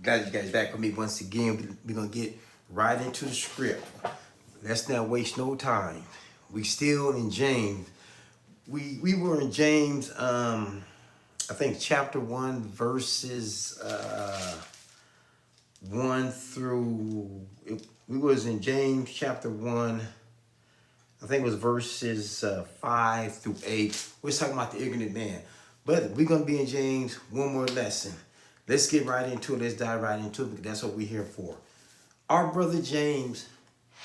Glad you guys back with me once again. We're gonna get right into the script. Let's not waste no time. We still in James. We were in James. I think chapter 1, verses 1 through. We was in James chapter 1. I think it was verses 5 through 8. We're talking about the ignorant man. But we're going to be in James one more lesson. Let's get right into it. Let's dive right into it because that's what we're here for. Our brother James,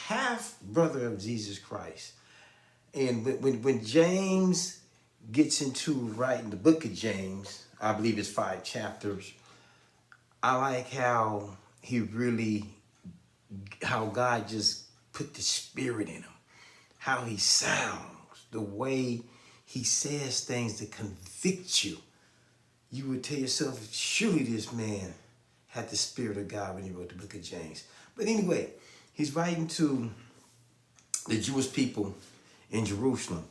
half brother of Jesus Christ. And when James gets into writing the book of James, I believe it's 5 chapters, I like how how God just put the spirit in him. How he sounds, the way he says things that convict you. You would tell yourself, surely this man had the spirit of God when he wrote the book of James. But anyway, he's writing to the Jewish people in Jerusalem.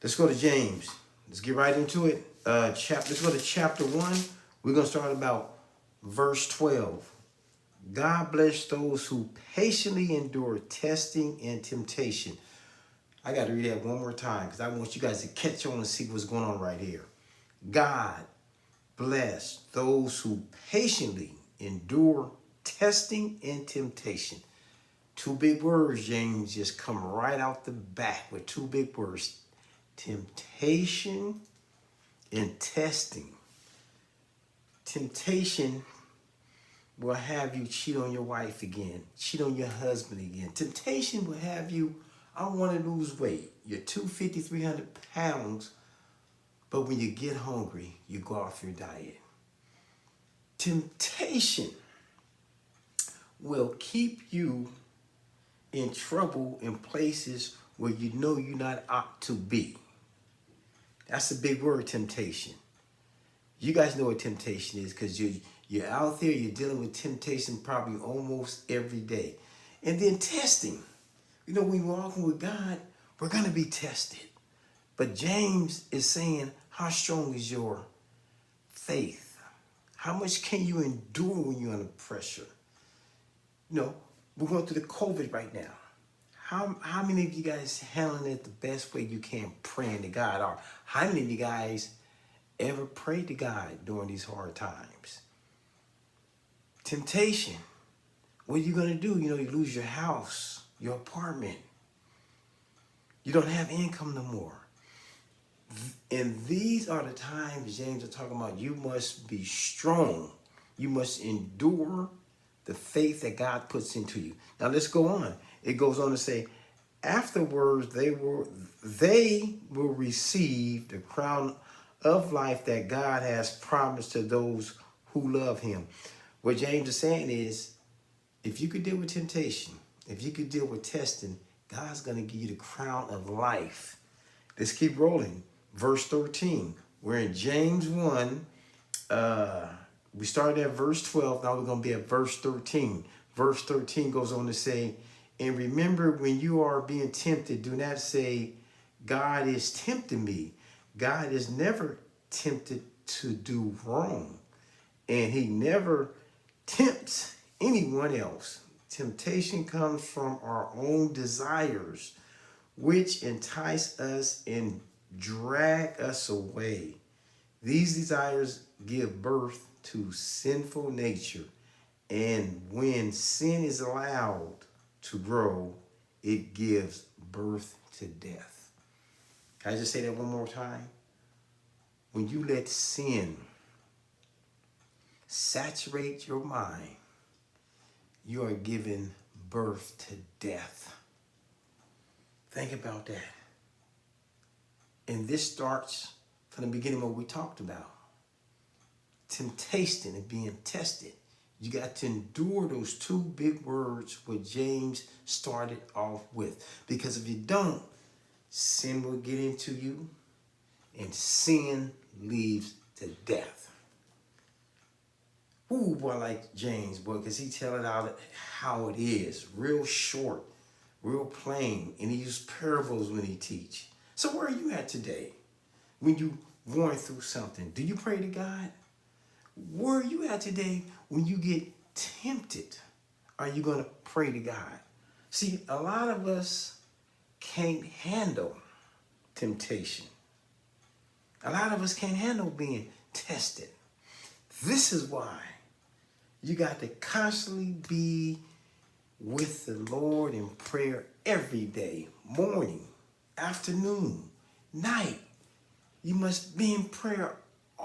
Let's go to James. Let's get right into it. Let's go to chapter 1. We're going to start about verse 12. God bless those who patiently endure testing and temptation. I got to read that one more time because I want you guys to catch on and see what's going on right here. God bless those who patiently endure testing and temptation. 2 big words, James, just come right out the back with 2 big words. Temptation and testing. Temptation will have you cheat on your wife again, cheat on your husband again. Temptation will have you, I want to lose weight. You're 250, 300 pounds, but when you get hungry, you go off your diet. Temptation will keep you in trouble in places where you know you're not ought to be. That's a big word, temptation. You guys know what temptation is because you're out there, you're dealing with temptation probably almost every day. And then testing. You know, when we're walking with God, we're going to be tested. But James is saying, how strong is your faith? How much can you endure when you're under pressure? You know, we're going through the COVID right now. How many of you guys handling it the best way you can, praying to God? Or how many of you guys ever prayed to God during these hard times? Temptation. What are you going to do? You know, you lose your house, your apartment. You don't have income no more. And these are the times James is talking about. You must be strong. You must endure the faith that God puts into you. Now let's go on. It goes on to say, afterwards they will receive the crown of life that God has promised to those who love him. What James is saying is, if you could deal with temptation, if you could deal with testing, God's going to give you the crown of life. Let's keep rolling. Verse 13. We're in James 1. We started at verse 12. Now we're going to be at verse 13. Verse 13 goes on to say, and remember when you are being tempted, do not say, God is tempting me. God is never tempted to do wrong. And he never tempts anyone else. Temptation comes from our own desires, which entice us and drag us away. These desires give birth to sinful nature, and when sin is allowed to grow, it gives birth to death. Can I just say that one more time? When you let sin saturate your mind, you are giving birth to death. Think about that. And this starts from the beginning of what we talked about. Temptation and being tested. You got to endure those 2 big words what James started off with. Because if you don't, sin will get into you, and sin leads to death. Ooh, boy, I like James, boy, because he tell it out how it is. Real short, real plain, and he uses parables when he teach. So where are you at today? When you going through something, do you pray to God? Where are you at today when you get tempted? Are you going to pray to God? See, a lot of us can't handle temptation. A lot of us can't handle being tested. This is why you got to constantly be with the Lord in prayer every day, morning, afternoon, night. You must be in prayer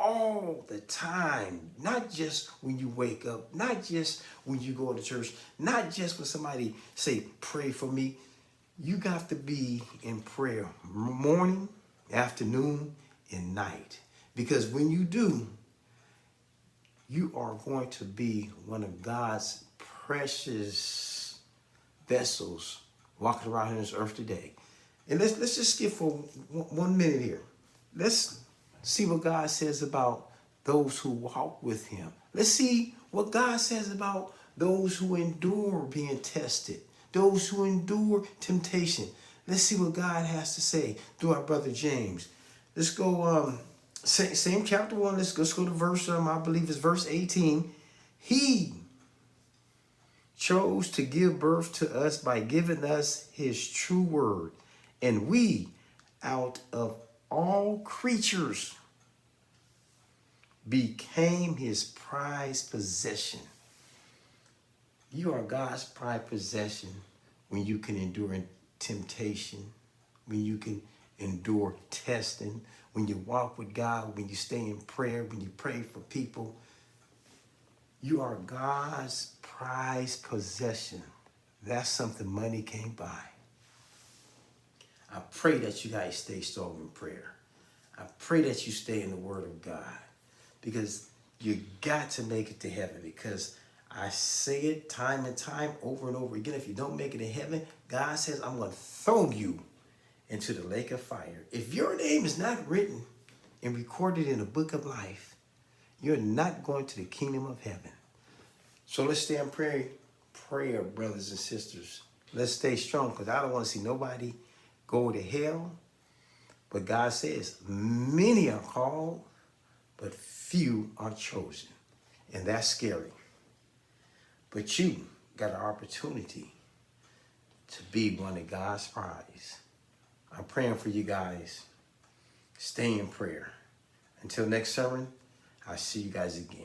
all the time, not just when you wake up, not just when you go to church, not just when somebody say, pray for me. You got to be in prayer morning, afternoon, and night. Because when you do, you are going to be one of God's precious vessels walking around in this earth today. And let's just skip for 1 minute here. Let's see what God says about those who walk with him. Let's see what God says about those who endure being tested, those who endure temptation. Let's see what God has to say through our brother James. Let's go same chapter 1. Let's go to verse I believe it's verse 18. He chose to give birth to us by giving us his true word, and we out of all creatures became his prized possession. You are God's prized possession when you can endure temptation, when you can endure testing, when you walk with God, when you stay in prayer, when you pray for people. You are God's prized possession. That's something money can't buy. I pray that you guys stay strong in prayer. I pray that you stay in the Word of God, because you got to make it to heaven. Because I say it time and time over and over again. If you don't make it to heaven, God says, I'm going to throw you into the lake of fire. If your name is not written and recorded in the book of life, you're not going to the kingdom of heaven. So let's stay in prayer, brothers and sisters. Let's stay strong, because I don't want to see nobody go to hell. But God says, many are called, but few are chosen. And that's scary. But you got an opportunity to be one of God's prize. I'm praying for you guys. Stay in prayer. Until next sermon, I'll see you guys again.